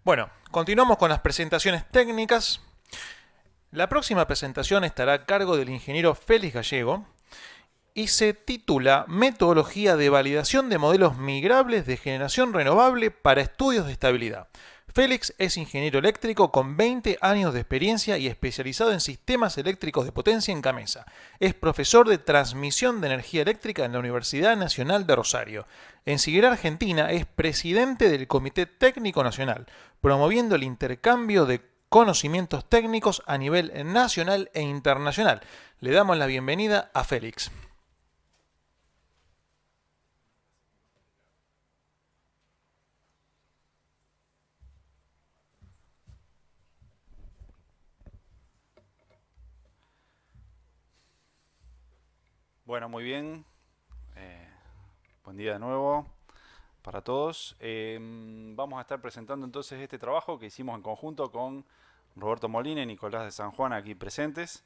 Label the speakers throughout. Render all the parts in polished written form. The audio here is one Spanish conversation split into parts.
Speaker 1: Bueno, continuamos con las presentaciones técnicas. La próxima presentación estará a cargo del ingeniero Félix Gallego y se titula Metodología de validación de modelos migrables de generación renovable para estudios de estabilidad. Félix es ingeniero eléctrico con 20 años de experiencia y especializado en sistemas eléctricos de potencia en Camesa. Es profesor de transmisión de energía eléctrica en la Universidad Nacional de Rosario. En Siguera, Argentina, es presidente del Comité Técnico Nacional, promoviendo el intercambio de conocimientos técnicos a nivel nacional e internacional. Le damos la bienvenida a Félix.
Speaker 2: Bueno, muy bien. Eh, Buen día de nuevo para todos. Vamos a estar presentando entonces este trabajo que hicimos en conjunto con Roberto Molina y Nicolás de San Juan aquí presentes.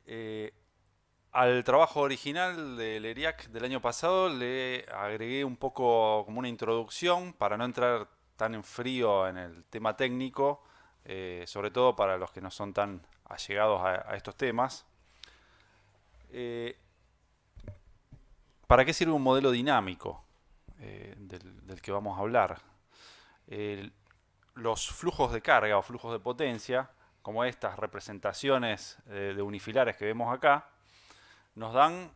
Speaker 2: Eh, Al trabajo original del ERIAC del año pasado le agregué un poco como una introducción para no entrar tan en frío en el tema técnico, sobre todo para los que no son tan allegados a estos temas. Eh, ¿Para qué sirve un modelo dinámico del que vamos a hablar? El- los flujos de carga o flujos de potencia, como estas representaciones de unifilares que vemos acá, nos dan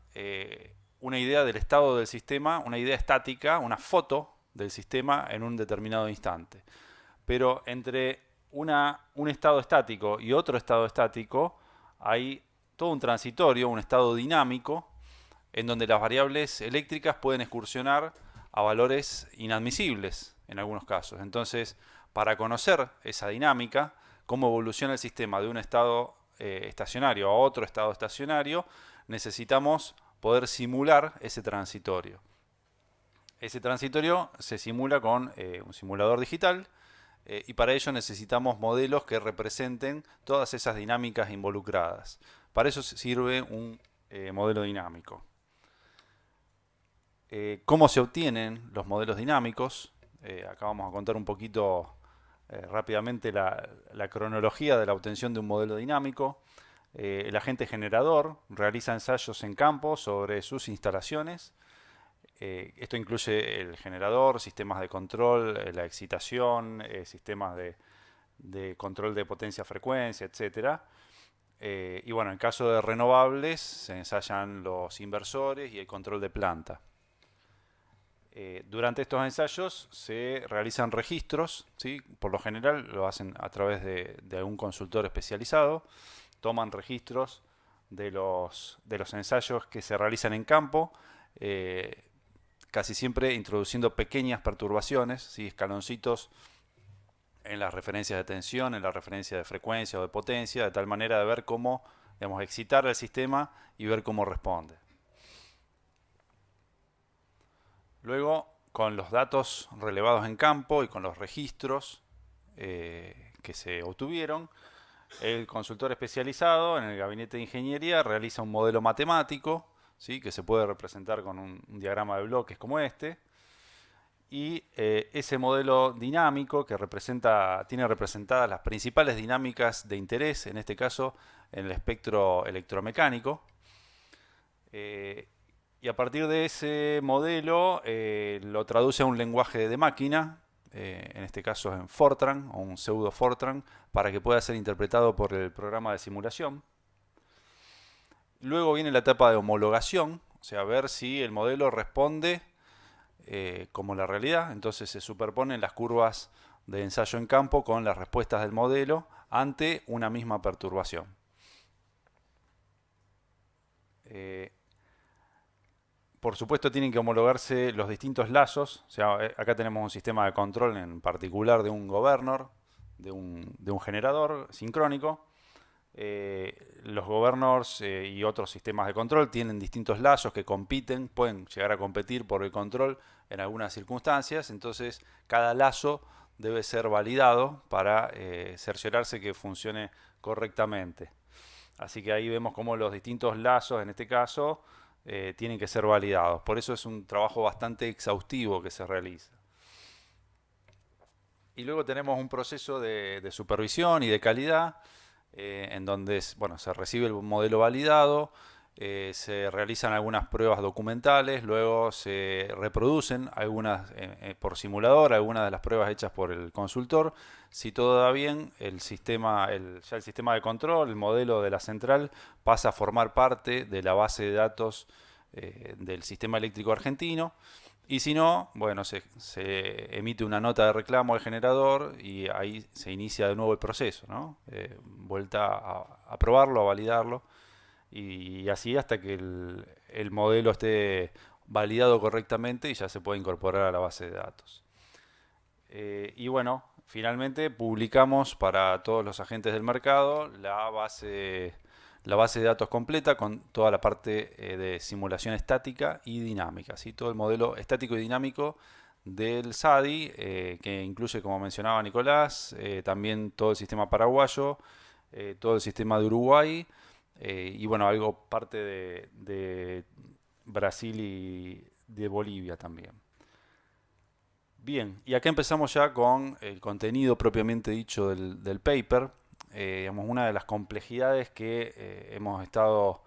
Speaker 2: una idea del estado del sistema, una idea estática, una foto del sistema en un determinado instante. Pero entre un estado estático y otro estado estático hay todo un transitorio, un estado dinámico, en donde las variables eléctricas pueden excursionar a valores inadmisibles en algunos casos. Entonces, para conocer esa dinámica, cómo evoluciona el sistema de un estado estacionario a otro estado estacionario, necesitamos poder simular ese transitorio. Ese transitorio se simula con un simulador digital y para ello necesitamos modelos que representen todas esas dinámicas involucradas. Para eso sirve un modelo dinámico. ¿Cómo se obtienen los modelos dinámicos? Acá vamos a contar un poquito rápidamente la cronología de la obtención de un modelo dinámico. El agente generador realiza ensayos en campo sobre sus instalaciones. Esto incluye el generador, sistemas de control, la excitación, sistemas de control de potencia-frecuencia, etcétera. Y bueno, en caso de renovables se ensayan los inversores y el control de planta. Durante estos ensayos se realizan registros, ¿sí? Por lo general lo hacen a través de algún consultor especializado, toman registros de los ensayos que se realizan en campo, eh, casi siempre introduciendo pequeñas perturbaciones, ¿sí? Escaloncitos en las referencias de tensión, en la referencia de frecuencia o de potencia, de tal manera de ver cómo, digamos, excitar el sistema y ver cómo responde. Luego, con los datos relevados en campo y con los registros que se obtuvieron, el consultor especializado en el gabinete de ingeniería realiza un modelo matemático, ¿sí? Que se puede representar con un diagrama de bloques como este, y ese modelo dinámico que tiene representadas las principales dinámicas de interés, en este caso en el espectro electromecánico, eh, y a partir de ese modelo lo traduce a un lenguaje de máquina, en este caso en Fortran o un pseudo Fortran, para que pueda ser interpretado por el programa de simulación. Luego viene la etapa de homologación, o sea, ver si el modelo responde como la realidad. Entonces se superponen las curvas de ensayo en campo con las respuestas del modelo ante una misma perturbación. Eh, Por supuesto tienen que homologarse los distintos lazos. O sea, acá tenemos un sistema de control en particular de un governor, de un generador sincrónico. Los governors y otros sistemas de control tienen distintos lazos que compiten, pueden llegar a competir por el control en algunas circunstancias. Entonces, cada lazo debe ser validado para cerciorarse que funcione correctamente. Así que ahí vemos cómo los distintos lazos, en este caso, tienen que ser validados. Por eso es un trabajo bastante exhaustivo que se realiza. Y luego tenemos un proceso de supervisión y de calidad, en donde bueno, se recibe el modelo validado, se realizan algunas pruebas documentales, luego se reproducen algunas por simulador, algunas de las pruebas hechas por el consultor. Si todo va bien, ya el sistema de control, el modelo de la central, pasa a formar parte de la base de datos del sistema eléctrico argentino. Y si no, bueno, se emite una nota de reclamo al generador y ahí se inicia de nuevo el proceso, ¿no? Vuelta a probarlo, a validarlo y así hasta que el modelo esté validado correctamente y ya se puede incorporar a la base de datos. Y bueno, finalmente publicamos para todos los agentes del mercado la base de datos completa con toda la parte de simulación estática y dinámica, ¿sí? Todo el modelo estático y dinámico del SADI, que incluye, como mencionaba Nicolás, también todo el sistema paraguayo, todo el sistema de Uruguay y bueno, algo parte de Brasil y de Bolivia también. Bien, y acá empezamos ya con el contenido propiamente dicho del paper. Digamos, una de las complejidades que hemos estado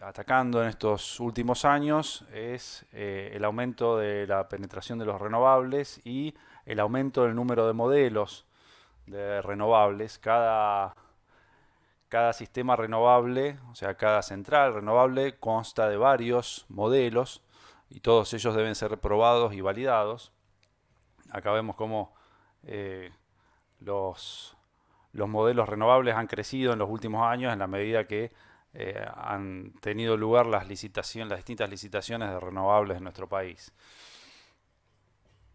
Speaker 2: atacando en estos últimos años es el aumento de la penetración de los renovables y el aumento del número de modelos de renovables. Cada sistema renovable, o sea, cada central renovable consta de varios modelos y todos ellos deben ser probados y validados. Acá vemos cómo eh, los, los modelos renovables han crecido en los últimos años en la medida que han tenido lugar las distintas licitaciones de renovables en nuestro país.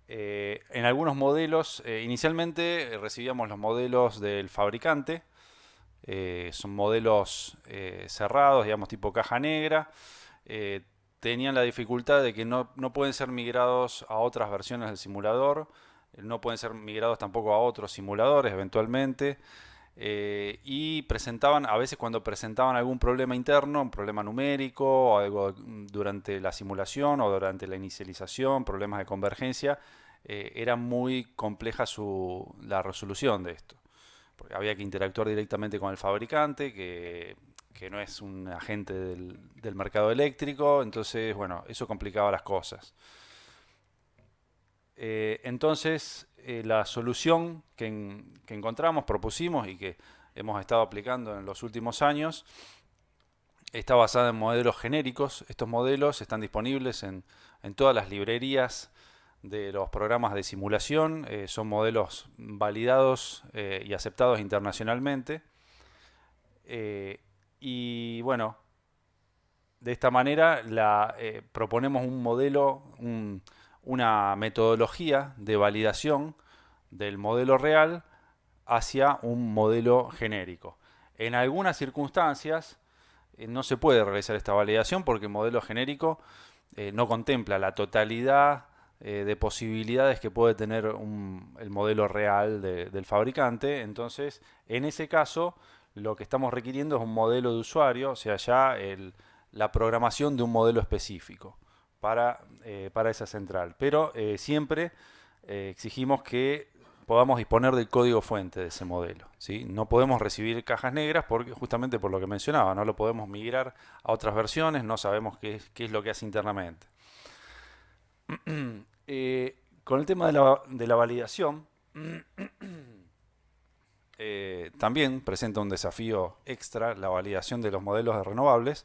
Speaker 2: En algunos modelos, inicialmente recibíamos los modelos del fabricante, son modelos cerrados, digamos tipo caja negra. Tenían la dificultad de que no pueden ser migrados a otras versiones del simulador, no pueden ser migrados tampoco a otros simuladores eventualmente, y a veces cuando presentaban algún problema interno, un problema numérico, o algo durante la simulación o durante la inicialización, problemas de convergencia, era muy compleja la resolución de esto. Porque había que interactuar directamente con el fabricante, que no es un agente del mercado eléctrico, entonces, bueno, eso complicaba las cosas. Entonces, la solución que encontramos, propusimos y que hemos estado aplicando en los últimos años, está basada en modelos genéricos. Estos modelos están disponibles en todas las librerías de los programas de simulación, son modelos validados y aceptados internacionalmente. Y bueno, de esta manera proponemos un modelo, una metodología de validación del modelo real hacia un modelo genérico. En algunas circunstancias no se puede realizar esta validación porque el modelo genérico no contempla la totalidad de posibilidades que puede tener el modelo real del fabricante. Entonces, en ese caso, lo que estamos requiriendo es un modelo de usuario, o sea, ya la programación de un modelo específico para esa central. Pero siempre exigimos que podamos disponer del código fuente de ese modelo, ¿sí? No podemos recibir cajas negras justamente por lo que mencionaba, no lo podemos migrar a otras versiones, no sabemos qué es lo que hace internamente. Con el tema de la validación, también presenta un desafío extra la validación de los modelos de renovables.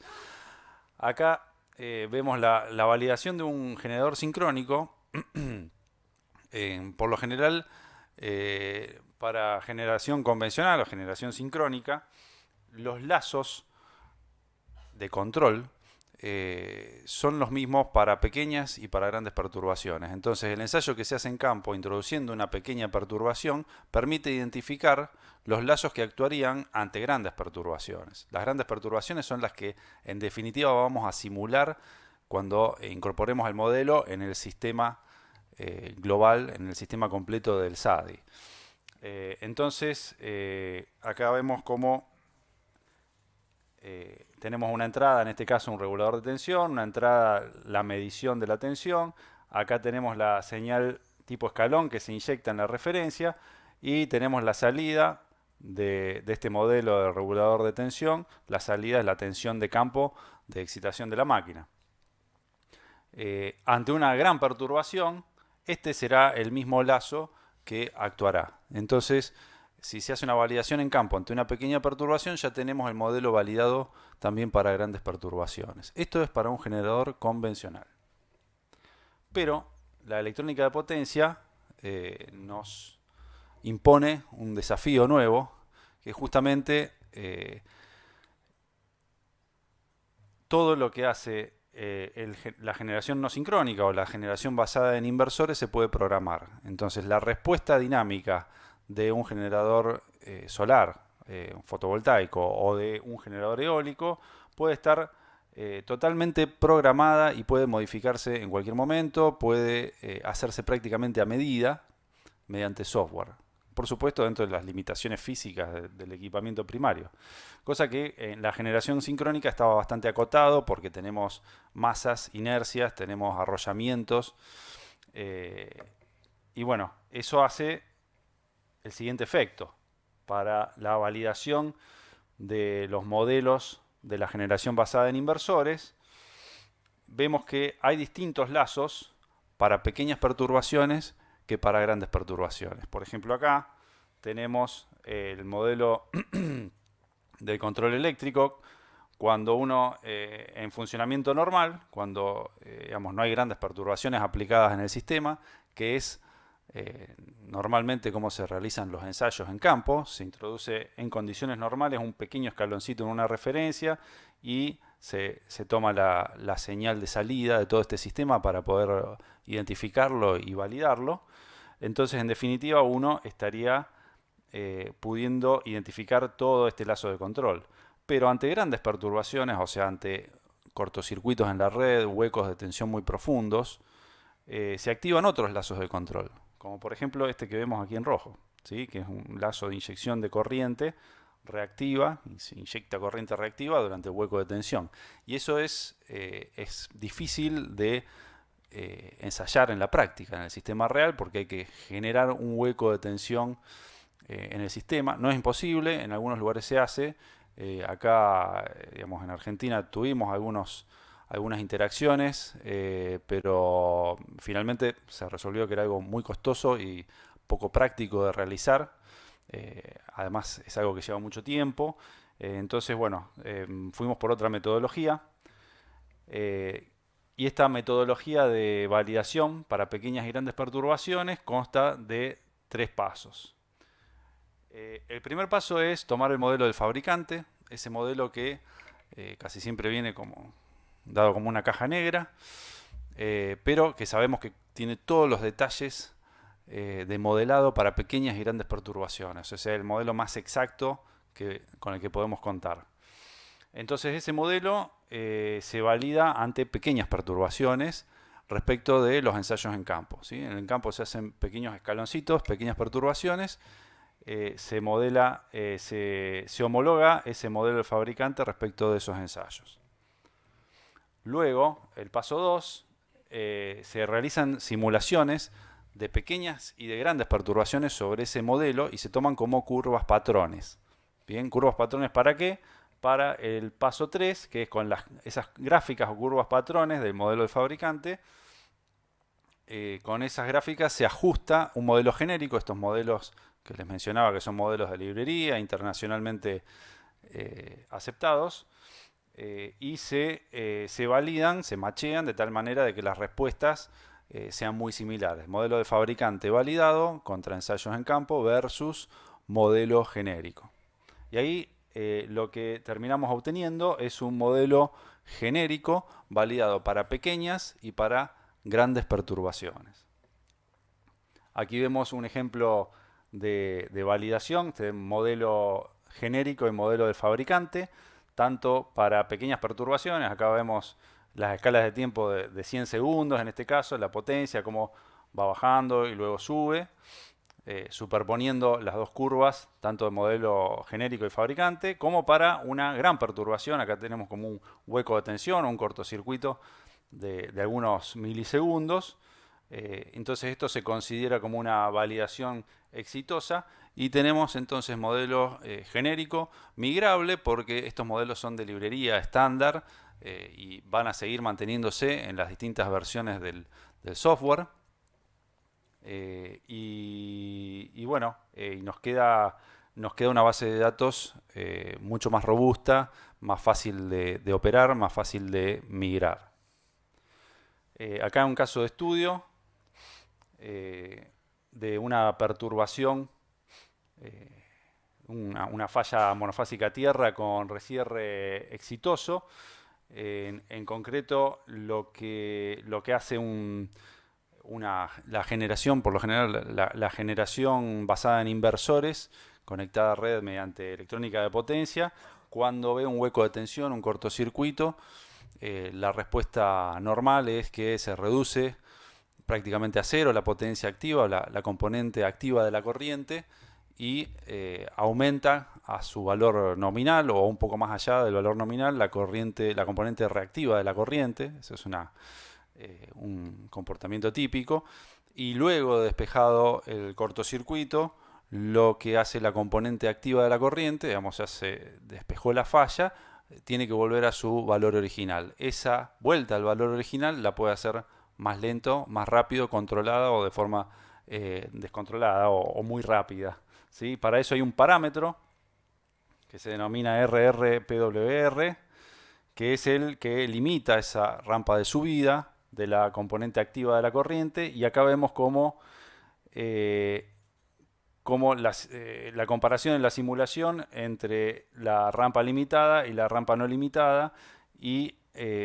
Speaker 2: Acá vemos la validación de un generador sincrónico. Por lo general, para generación convencional o generación sincrónica, los lazos de control son los mismos para pequeñas y para grandes perturbaciones. Entonces, el ensayo que se hace en campo introduciendo una pequeña perturbación permite identificar los lazos que actuarían ante grandes perturbaciones. Las grandes perturbaciones son las que en definitiva vamos a simular cuando incorporemos el modelo en el sistema global, en el sistema completo del SADI. Entonces, acá vemos cómo tenemos una entrada, en este caso un regulador de tensión, una entrada, la medición de la tensión. Acá tenemos la señal tipo escalón que se inyecta en la referencia y tenemos la salida de este modelo de regulador de tensión. La salida es la tensión de campo de excitación de la máquina. Ante una gran perturbación, este será el mismo lazo que actuará. Entonces, si se hace una validación en campo ante una pequeña perturbación, ya tenemos el modelo validado también para grandes perturbaciones. Esto es para un generador convencional. Pero la electrónica de potencia nos impone un desafío nuevo, que justamente todo lo que hace la generación no sincrónica o la generación basada en inversores se puede programar. Entonces la respuesta dinámica de un generador solar, fotovoltaico o de un generador eólico puede estar totalmente programada y puede modificarse en cualquier momento, puede hacerse prácticamente a medida mediante software. Por supuesto, dentro de las limitaciones físicas del equipamiento primario. Cosa que en la generación sincrónica estaba bastante acotado porque tenemos masas, inercias, tenemos arrollamientos. Y bueno, eso hace el siguiente efecto. Para la validación de los modelos de la generación basada en inversores, vemos que hay distintos lazos para pequeñas perturbaciones que para grandes perturbaciones. Por ejemplo, acá tenemos el modelo del control eléctrico cuando uno en funcionamiento normal, cuando digamos, no hay grandes perturbaciones aplicadas en el sistema, que es normalmente cómo se realizan los ensayos en campo. Se introduce en condiciones normales un pequeño escaloncito en una referencia y se toma la señal de salida de todo este sistema para poder identificarlo y validarlo. Entonces, en definitiva, uno estaría pudiendo identificar todo este lazo de control. Pero ante grandes perturbaciones, o sea, ante cortocircuitos en la red, huecos de tensión muy profundos, se activan otros lazos de control, como por ejemplo este que vemos aquí en rojo, ¿sí? Que es un lazo de inyección de corriente reactiva, y se inyecta corriente reactiva durante el hueco de tensión. Y eso es difícil de ensayar en la práctica, en el sistema real, porque hay que generar un hueco de tensión en el sistema. No es imposible, en algunos lugares se hace. Acá, digamos, en Argentina tuvimos algunas interacciones, pero finalmente se resolvió que era algo muy costoso y poco práctico de realizar. Además es algo que lleva mucho tiempo. Entonces, bueno, fuimos por otra metodología. Y esta metodología de validación para pequeñas y grandes perturbaciones consta de 3 pasos. El primer paso es tomar el modelo del fabricante, ese modelo que casi siempre viene dado como una caja negra, pero que sabemos que tiene todos los detalles de modelado para pequeñas y grandes perturbaciones, o sea, el modelo más exacto con el que podemos contar. Entonces ese modelo se valida ante pequeñas perturbaciones respecto de los ensayos en campo, ¿sí? En el campo se hacen pequeños escaloncitos, pequeñas perturbaciones, se homologa ese modelo del fabricante respecto de esos ensayos. Luego, el paso 2, se realizan simulaciones de pequeñas y de grandes perturbaciones sobre ese modelo y se toman como curvas patrones. Bien, curvas patrones ¿para qué? Para el paso 3, que es con esas gráficas o curvas patrones del modelo del fabricante. Con esas gráficas se ajusta un modelo genérico, estos modelos que les mencionaba que son modelos de librería internacionalmente aceptados, y se validan, se machean de tal manera de que las respuestas sean muy similares. Modelo de fabricante validado contra ensayos en campo versus modelo genérico. Y ahí lo que terminamos obteniendo es un modelo genérico validado para pequeñas y para grandes perturbaciones. Aquí vemos un ejemplo de validación, este modelo genérico y modelo del fabricante, tanto para pequeñas perturbaciones. Acá vemos las escalas de tiempo de 100 segundos, en este caso, la potencia, cómo va bajando y luego sube, superponiendo las dos curvas, tanto de modelo genérico y fabricante, como para una gran perturbación. Acá tenemos como un hueco de tensión o un cortocircuito de algunos milisegundos. Entonces esto se considera como una validación exitosa y tenemos entonces modelo genérico migrable porque estos modelos son de librería estándar y van a seguir manteniéndose en las distintas versiones del software. Y bueno, nos queda una base de datos mucho más robusta, más fácil de operar, más fácil de migrar. Acá en un caso de estudio de una perturbación, una falla monofásica tierra con recierre exitoso. En concreto, lo que hace la generación, por lo general, la generación basada en inversores, conectada a red mediante electrónica de potencia, cuando ve un hueco de tensión, un cortocircuito, la respuesta normal es que se reduce prácticamente a cero la potencia activa, la componente activa de la corriente, y aumenta a su valor nominal o un poco más allá del valor nominal la componente reactiva de la corriente. Eso es un comportamiento típico. Y luego de despejado el cortocircuito, lo que hace la componente activa de la corriente, digamos, ya se despejó la falla, tiene que volver a su valor original. Esa vuelta al valor original la puede hacer más lento, más rápido, controlada o de forma descontrolada o muy rápida, ¿sí? Para eso hay un parámetro que se denomina RRPWR, que es el que limita esa rampa de subida de la componente activa de la corriente, y acá vemos cómo la comparación en la simulación entre la rampa limitada y la rampa no limitada y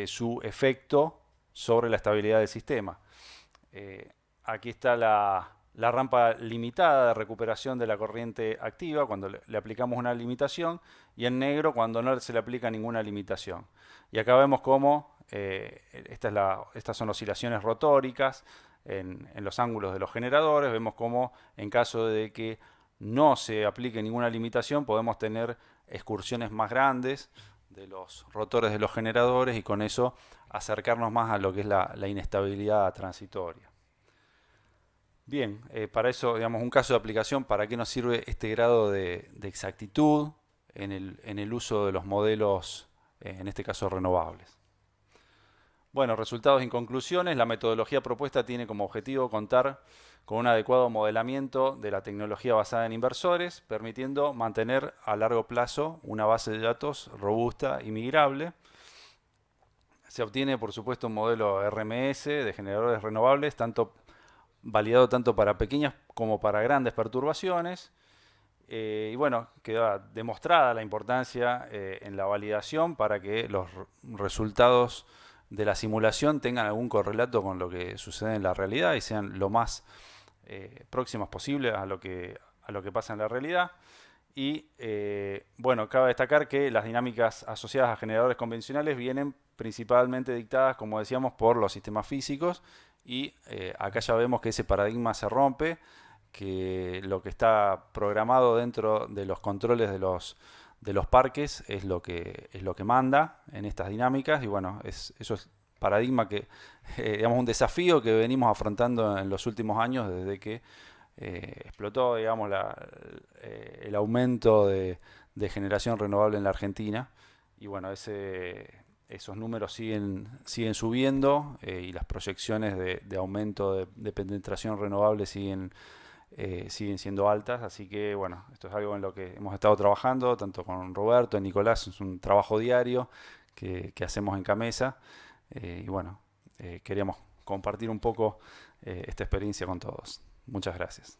Speaker 2: su efecto sobre la estabilidad del sistema. Aquí está la rampa limitada de recuperación de la corriente activa cuando le aplicamos una limitación, y en negro cuando no se le aplica ninguna limitación. Y acá vemos cómo estas son oscilaciones rotóricas en los ángulos de los generadores. Vemos cómo en caso de que no se aplique ninguna limitación podemos tener excursiones más grandes de los rotores de los generadores y con eso acercarnos más a lo que es la inestabilidad transitoria. Bien, para eso, digamos, un caso de aplicación, ¿para qué nos sirve este grado de exactitud en el uso de los modelos, en este caso renovables? Bueno, resultados y conclusiones. La metodología propuesta tiene como objetivo contar con un adecuado modelamiento de la tecnología basada en inversores, permitiendo mantener a largo plazo una base de datos robusta y migrable. Se obtiene, por supuesto, un modelo RMS de generadores renovables, validado tanto para pequeñas como para grandes perturbaciones. Y bueno, queda demostrada la importancia en la validación para que los resultados de la simulación tengan algún correlato con lo que sucede en la realidad y sean lo más próximos posible a lo que pasa en la realidad. Y bueno, cabe destacar que las dinámicas asociadas a generadores convencionales vienen principalmente dictadas, como decíamos, por los sistemas físicos, y acá ya vemos que ese paradigma se rompe, que lo que está programado dentro de los controles de los parques es lo que manda en estas dinámicas. Y bueno, eso es paradigma que, digamos, un desafío que venimos afrontando en los últimos años desde que explotó, digamos, el aumento de generación renovable en la Argentina. Y bueno, esos números siguen subiendo y las proyecciones de aumento de penetración renovable siguen siendo altas. Así que bueno, esto es algo en lo que hemos estado trabajando tanto con Roberto y Nicolás. Es un trabajo diario que hacemos en Camesa, y bueno, queríamos compartir un poco esta experiencia con todos. Muchas gracias.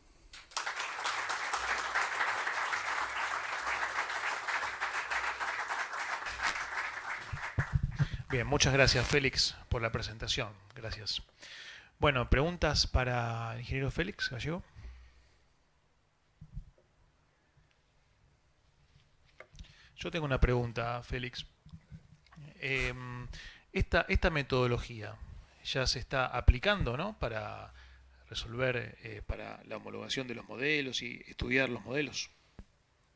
Speaker 1: Bien, muchas gracias Félix por la presentación. Gracias. Bueno, preguntas para el ingeniero Félix Gallego. Yo tengo una pregunta, Félix. Esta metodología ya se está aplicando, ¿no?, para resolver, para la homologación de los modelos y estudiar los modelos.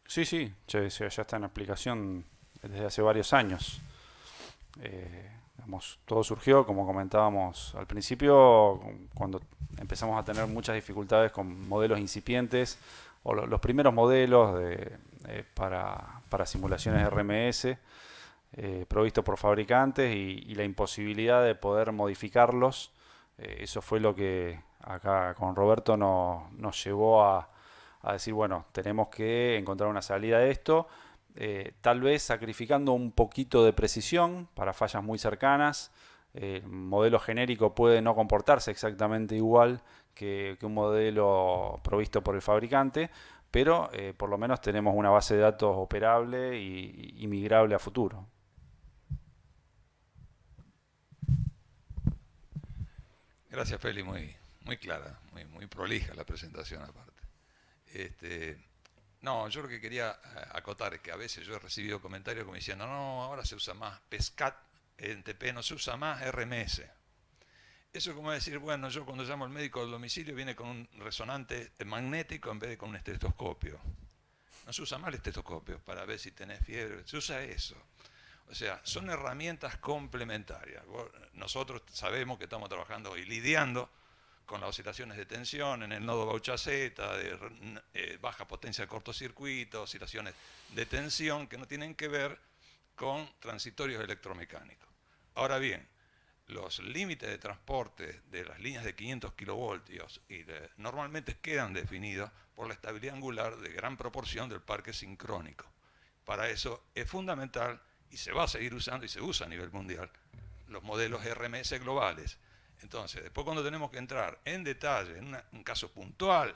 Speaker 2: Sí, ya está en aplicación desde hace varios años. Digamos, todo surgió, como comentábamos al principio, cuando empezamos a tener muchas dificultades con modelos incipientes o los primeros modelos para simulaciones RMS provistos por fabricantes y la imposibilidad de poder modificarlos. Eso fue lo que acá con Roberto nos llevó a decir, bueno, tenemos que encontrar una salida a esto, tal vez sacrificando un poquito de precisión para fallas muy cercanas. El modelo genérico puede no comportarse exactamente igual que un modelo provisto por el fabricante, pero por lo menos tenemos una base de datos operable y migrable a futuro.
Speaker 3: Gracias, Feli, muy clara, muy prolija la presentación aparte. Este, no, yo lo que quería acotar es que a veces yo he recibido comentarios como diciendo, no, ahora se usa más PESCAT, en TP no se usa más RMS. Eso es como decir, bueno, yo cuando llamo al médico del domicilio viene con un resonante magnético en vez de con un estetoscopio. No se usa más el estetoscopio para ver si tenés fiebre, se usa eso. O sea, son herramientas complementarias. Nosotros sabemos que estamos trabajando y lidiando con las oscilaciones de tensión en el nodo Baucha-Z, de baja potencia de cortocircuito, oscilaciones de tensión que no tienen que ver con transitorios electromecánicos. Ahora bien, los límites de transporte de las líneas de 500 kilovoltios normalmente quedan definidos por la estabilidad angular de gran proporción del parque sincrónico. Para eso es fundamental, y se va a seguir usando y se usa a nivel mundial, los modelos RMS globales. Entonces, después cuando tenemos que entrar en detalle, en un caso puntual,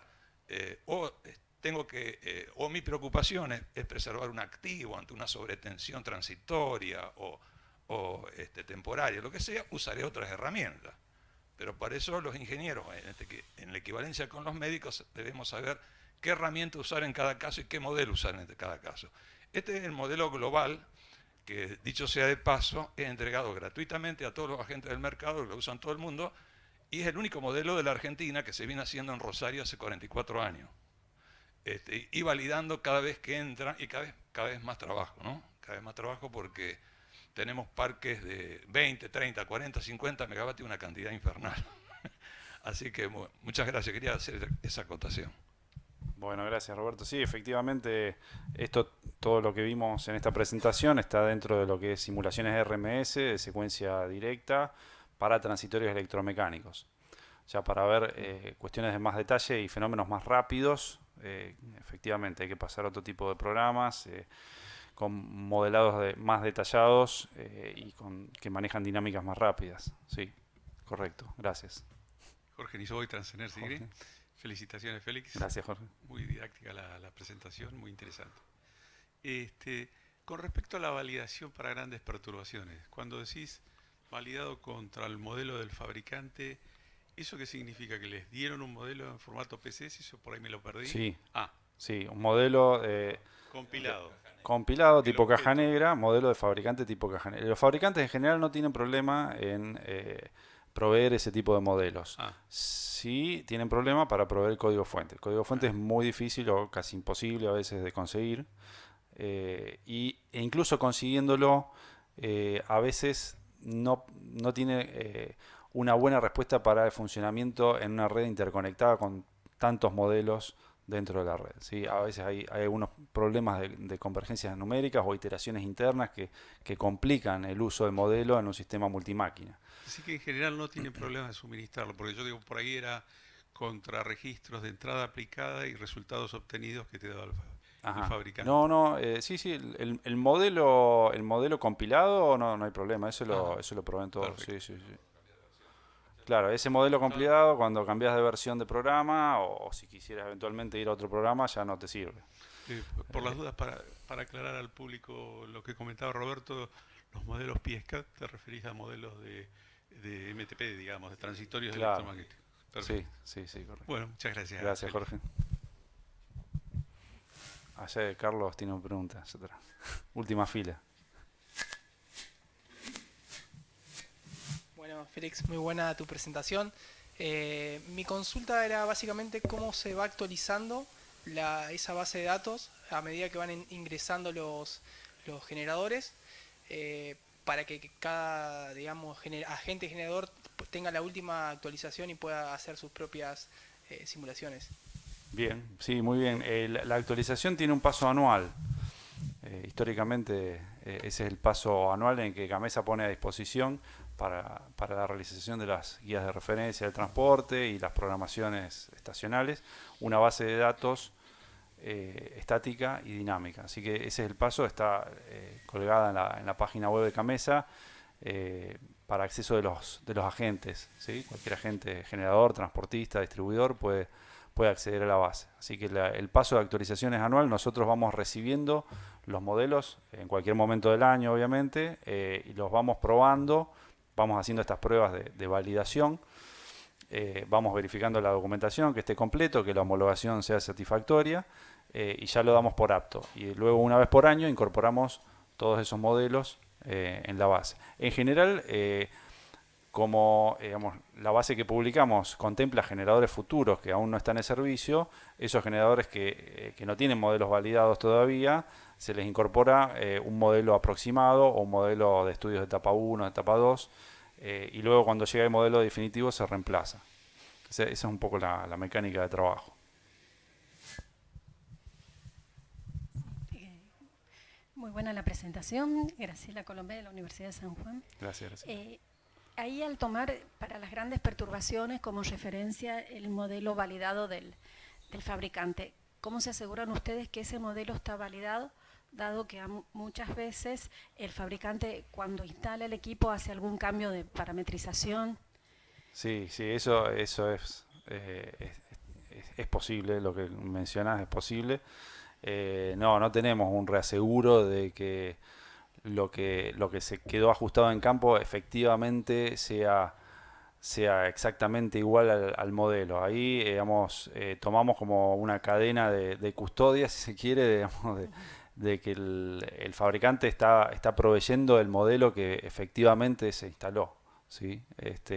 Speaker 3: o mi preocupación es preservar un activo ante una sobretensión transitoria o temporaria, lo que sea, usaré otras herramientas. Pero para eso los ingenieros, en la equivalencia con los médicos, debemos saber qué herramienta usar en cada caso y qué modelo usar en cada caso. Este es el modelo global que, dicho sea de paso, es entregado gratuitamente a todos los agentes del mercado, lo usan todo el mundo, y es el único modelo de la Argentina que se viene haciendo en Rosario hace 44 años. Y validando cada vez que entra, y cada vez más trabajo, ¿no? Cada vez más trabajo porque tenemos parques de 20, 30, 40, 50 megavatios, una cantidad infernal. Así que muchas gracias, quería hacer esa acotación.
Speaker 2: Bueno, gracias Roberto. Sí, efectivamente, todo lo que vimos en esta presentación está dentro de lo que es simulaciones RMS de secuencia directa para transitorios electromecánicos. Ya para ver cuestiones de más detalle y fenómenos más rápidos, efectivamente hay que pasar a otro tipo de programas con modelados más detallados que manejan dinámicas más rápidas. Sí, correcto, gracias.
Speaker 4: Jorge Nisoboy, Transener Tigre.
Speaker 2: Jorge.
Speaker 4: Felicitaciones, Félix.
Speaker 2: Gracias, Jorge.
Speaker 4: Muy didáctica la presentación, muy interesante. Con respecto a la validación para grandes perturbaciones, cuando decís validado contra el modelo del fabricante, ¿eso qué significa? ¿Que les dieron un modelo en formato PC? Si eso por ahí me lo perdí.
Speaker 2: Sí,
Speaker 4: Ah,
Speaker 2: sí, un modelo
Speaker 4: compilado.
Speaker 2: compilado
Speaker 4: El
Speaker 2: tipo caja
Speaker 4: objeto.
Speaker 2: negra, modelo de fabricante tipo caja negra. Los fabricantes en general no tienen problema en proveer ese tipo de modelos.
Speaker 4: Ah,
Speaker 2: Sí tienen problema para proveer el código fuente. El código fuente es muy difícil o casi imposible a veces de conseguir. E incluso consiguiéndolo, a veces no tiene una buena respuesta para el funcionamiento en una red interconectada con tantos modelos dentro de la red. ¿Sí? A veces hay algunos problemas de convergencias numéricas o iteraciones internas que complican el uso del modelo en un sistema multimáquina.
Speaker 4: así que en general no tienen problemas de suministrarlo, porque yo digo, por ahí era contra registros de entrada aplicada y resultados obtenidos que te daba el
Speaker 2: Ajá.
Speaker 4: fabricante.
Speaker 2: No, sí, el modelo compilado no hay problema, eso lo proveen todos.
Speaker 4: Perfecto.
Speaker 2: Sí. Claro, ese modelo compilado, cuando cambias de versión de programa o si quisieras eventualmente ir a otro programa, ya no te sirve.
Speaker 4: Por las dudas, para aclarar al público lo que comentaba Roberto, los modelos PSCAT te referís a modelos de MTP, digamos, de transitorios
Speaker 2: Claro.
Speaker 4: electromagnéticos. Perfecto.
Speaker 2: Sí, correcto.
Speaker 4: Bueno, muchas gracias.
Speaker 2: Gracias,
Speaker 4: Félix.
Speaker 2: Jorge. Allá Carlos tiene una pregunta. Última fila.
Speaker 5: Bueno, Félix, muy buena tu presentación. Mi consulta era básicamente cómo se va actualizando esa base de datos a medida que van ingresando los generadores. para que cada, digamos, agente generador tenga la última actualización y pueda hacer sus propias simulaciones.
Speaker 2: Bien, sí, muy bien. La actualización tiene un paso anual. Históricamente ese es el paso anual en que Gamesa pone a disposición para la realización de las guías de referencia del transporte y las programaciones estacionales, una base de datos estática y dinámica. Así que ese es el paso, está colgada en la página web de Gamesa para acceso de los agentes, ¿sí? Cualquier agente generador, transportista, distribuidor puede acceder a la base. Así que el paso de actualización es anual. Nosotros vamos recibiendo los modelos en cualquier momento del año, obviamente, y los vamos probando, vamos haciendo estas pruebas de validación, vamos verificando la documentación, que esté completo, que la homologación sea satisfactoria, y ya lo damos por apto. Y luego, una vez por año, incorporamos todos esos modelos en la base. En general, como digamos, la base que publicamos contempla generadores futuros que aún no están en servicio, esos generadores que no tienen modelos validados todavía, se les incorpora un modelo aproximado o un modelo de estudios de etapa 1, de etapa 2, y luego cuando llega el modelo definitivo se reemplaza. Esa es un poco la mecánica de trabajo.
Speaker 6: Muy buena la presentación. Graciela Colombé de la Universidad de San Juan.
Speaker 2: Gracias.
Speaker 6: Ahí al tomar para las grandes perturbaciones como referencia el modelo validado del fabricante, ¿cómo se aseguran ustedes que ese modelo está validado, dado que muchas veces el fabricante cuando instala el equipo hace algún cambio de parametrización?
Speaker 2: Sí, eso es posible, lo que mencionas es posible. No tenemos un reaseguro de que lo que se quedó ajustado en campo efectivamente sea exactamente igual al modelo. Ahí tomamos como una cadena de custodia, si se quiere, digamos, de que el fabricante está proveyendo el modelo que efectivamente se instaló, ¿sí?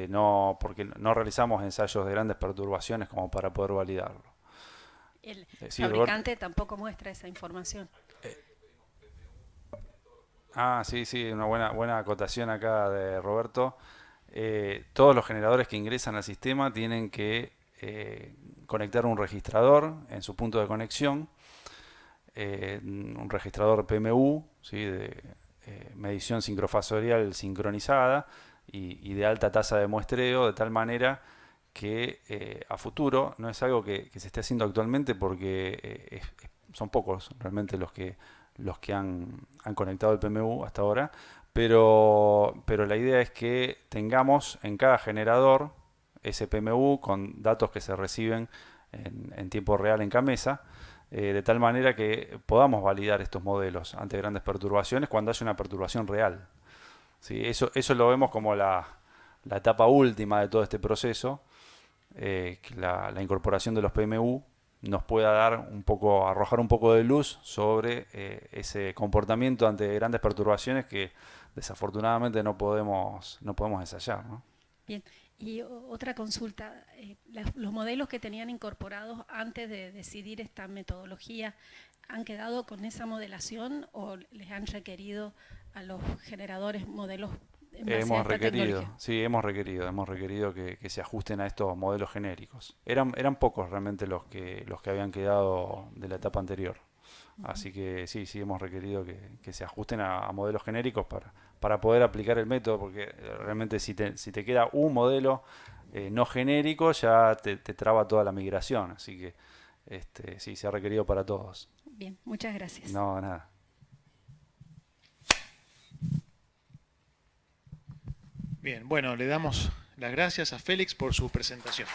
Speaker 2: No, porque no realizamos ensayos de grandes perturbaciones como para poder validarlo.
Speaker 6: El
Speaker 2: Sí,
Speaker 6: fabricante tampoco muestra esa información.
Speaker 2: Sí, una buena acotación acá de Roberto. Todos los generadores que ingresan al sistema tienen que conectar un registrador en su punto de conexión, un registrador PMU, ¿sí? De medición sincrofasorial sincronizada y de alta tasa de muestreo, de tal manera que a futuro no es algo que se esté haciendo actualmente porque son pocos realmente los que han conectado el PMU hasta ahora, pero la idea es que tengamos en cada generador ese PMU con datos que se reciben en tiempo real en Gamesa, de tal manera que podamos validar estos modelos ante grandes perturbaciones cuando haya una perturbación real. ¿Sí? Eso lo vemos como la etapa última de todo este proceso, que la incorporación de los PMU nos pueda arrojar un poco de luz sobre ese comportamiento ante grandes perturbaciones que desafortunadamente no podemos ensayar, ¿no?
Speaker 6: Bien, y otra consulta, los modelos que tenían incorporados antes de decidir esta metodología, ¿han quedado con esa modelación o les han requerido a los generadores modelos en base a esta tecnología?
Speaker 2: Hemos requerido que se ajusten a estos modelos genéricos. Eran pocos realmente los que habían quedado de la etapa anterior. Así que sí, hemos requerido que se ajusten a modelos genéricos para poder aplicar el método, porque realmente si te queda un modelo no genérico, ya te traba toda la migración. Así que sí, se ha requerido para todos.
Speaker 6: Bien, muchas gracias.
Speaker 2: No, nada.
Speaker 1: Bien, bueno, le damos las gracias a Félix por su presentación.